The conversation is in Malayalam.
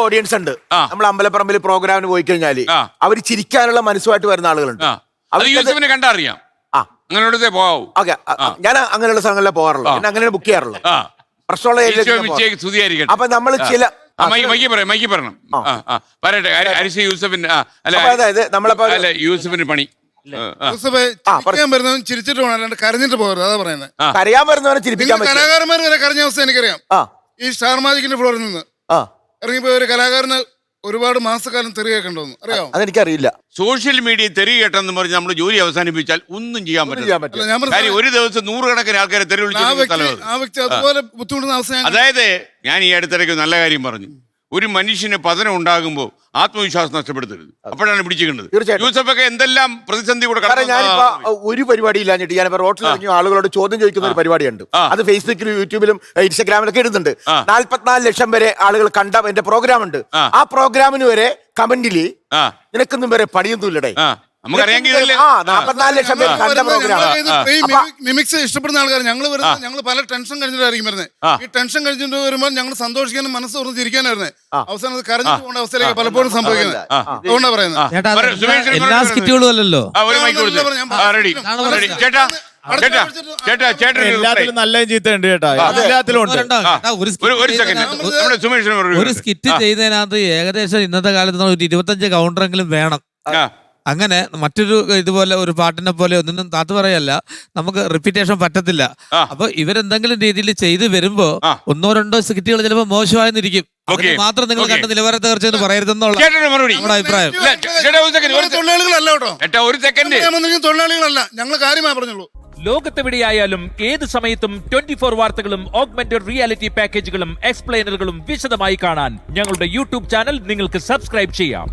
ഓഡിയൻസ് ഉണ്ട്. നമ്മൾ അമ്പലപ്പറമ്പിൽ പ്രോഗ്രാമിന് പോയി കഴിഞ്ഞാല് അവര് ചിരിക്കാനുള്ള മനസ്സുമായിട്ട് വരുന്ന ആളുകളുണ്ട്. യൂസഫിനെ കണ്ടറിയാം. അങ്ങനെ പോകാവൂ. ഓക്കെ, ഞാൻ അങ്ങനെയുള്ള സ്ഥലങ്ങളിലെ പോകാറുള്ളൂ. പിന്നെ അങ്ങനെ ബുക്ക് ചെയ്യാറുള്ളൂ. പ്രശ്നമുള്ള ഏരിയയിലേക്ക്. അപ്പൊ നമ്മൾ ചില പറയട്ടെ അരിശ യൂസഫിന്റെ അതായത് നമ്മളിപ്പോ യൂസഫിന്റെ പണി ചിരിച്ചിട്ട് പോകണം, അല്ലാണ്ട് കരഞ്ഞിട്ട് പോകരുത്. അതാ പറയുന്നത്. കരയാൻ വരുന്നവരെ ചിരിപ്പിക്കാൻ പറ്റും. കലാകാരന്മാർ വരെ കരഞ്ഞ അവസ്ഥ എനിക്കറിയാം. ഈ സ്റ്റാർ മാജിക്കിന്റെ ഫ്ലോറിൽ നിന്ന് ഇറങ്ങിപ്പോയ ഒരു കലാകാരന് ഒരുപാട് മാസക്കാലം തെറി കേൾക്കണ്ടോന്ന് അറിയാമോ? അതെനിക്കറിയില്ല. സോഷ്യൽ മീഡിയ തെറി കേട്ടെന്ന് പറഞ്ഞ് നമ്മൾ ജോലി അവസാനിപ്പിച്ചാൽ ഒന്നും ചെയ്യാൻ പറ്റില്ല. ഒരു ദിവസം 100 കണക്കിന് ആൾക്കാരെ തെറി വിളിച്ചു. ആ വ്യക്തി അതുപോലെ ബുദ്ധിമുട്ടുന്ന അവസ്ഥ. അതായത് ഞാൻ ഈ അടുത്തിടയ്ക്ക് നല്ല കാര്യം പറഞ്ഞു. ഒരു മനുഷ്യന് പതനം ഉണ്ടാകുമ്പോൾ ആത്മവിശ്വാസം നഷ്ടപ്പെടുത്തരുത്. അപ്പോഴാണ് പിടിച്ചിട്ടുള്ളത്. യൂസഫൊക്കെ എന്തെല്ലാം പ്രതിസന്ധി കൂടെ. ഞാനിപ്പോ ഒരു പരിപാടി ഇല്ലാഞ്ഞിട്ട് ഞാനിപ്പോ റോട്ടിൽ ഇറങ്ങി ആളുകളോട് ചോദ്യം ചോദിക്കുന്ന ഒരു പരിപാടിയുണ്ട്. അത് ഫേസ്ബുക്കിലും യൂട്യൂബിലും ഇൻസ്റ്റാഗ്രാമിലൊക്കെ ഇടുന്നുണ്ട്. 44 ലക്ഷം വരെ ആളുകൾ കണ്ട എന്റെ പ്രോഗ്രാം ഉണ്ട്. ആ പ്രോഗ്രാമിന് വരെ കമന്റില് നിനക്കൊന്നും വരെ പണിയൊന്നുമില്ലടേ. നമുക്കറിയാമെങ്കിൽ 44 ലക്ഷം പേര് കണ്ട പ്രോഗ്രാം. മിമിക്സ് ഇഷ്ടപ്പെടുന്ന ആൾക്കാർ ഞങ്ങൾ പല ടെൻഷൻ കഴിഞ്ഞിട്ടായിരിക്കും വരുന്നത്. ഈ ടെൻഷൻ കഴിഞ്ഞിട്ട് വരുമ്പോൾ ഞങ്ങൾ സന്തോഷിക്കാനും മനസ്സ് തുറന്ന് ചിരിക്കാനായിരുന്നേ. അവസാനം കരഞ്ഞു പോകേണ്ട അവസ്ഥയിലേക്ക് പലപ്പോഴും സംഭവിക്കുന്നത്. അതുകൊണ്ടാ പറയുന്നത്. എല്ലാ സ്കിറ്റുകളും അല്ലല്ലോ. നല്ല ചീത്തയുണ്ട് കേട്ടോ. ഒരു സ്കിറ്റ് ചെയ്തതിനകത്ത് ഏകദേശം ഇന്നത്തെ കാലത്ത് 25 കൗണ്ടറെങ്കിലും വേണം. അങ്ങനെ മറ്റൊരു ഇതുപോലെ ഒരു പാട്ടിനെ പോലെ ഒന്നും താത്ത് പറയല്ല, നമുക്ക് റിപ്പീറ്റേഷൻ പറ്റത്തില്ല. അപ്പൊ ഇവരെന്തെങ്കിലും രീതിയിൽ ചെയ്തു വരുമ്പോ 1-2 സ്കിറ്റുകൾ ചിലപ്പോ മോശമായെന്നിരിക്കും. മാത്രം നിങ്ങൾ കണ്ട നിലവാരത്തെ കുറിച്ച് പറയരുതെന്നുള്ള നമ്മുടെ അഭിപ്രായം. തൊഴിലാളികളല്ല, ഞങ്ങൾ കാര്യമായി പറഞ്ഞുള്ളൂ. ലോകത്തെവിടെയായാലും ഏത് സമയത്തും 24 വാർത്തകളും ഓഗ്മെന്റഡ് റിയാലിറ്റി പാക്കേജുകളും എക്സ്പ്ലെയിനറുകളും വിശദമായി കാണാൻ ഞങ്ങളുടെ യൂട്യൂബ് ചാനൽ നിങ്ങൾക്ക് സബ്സ്ക്രൈബ് ചെയ്യാം.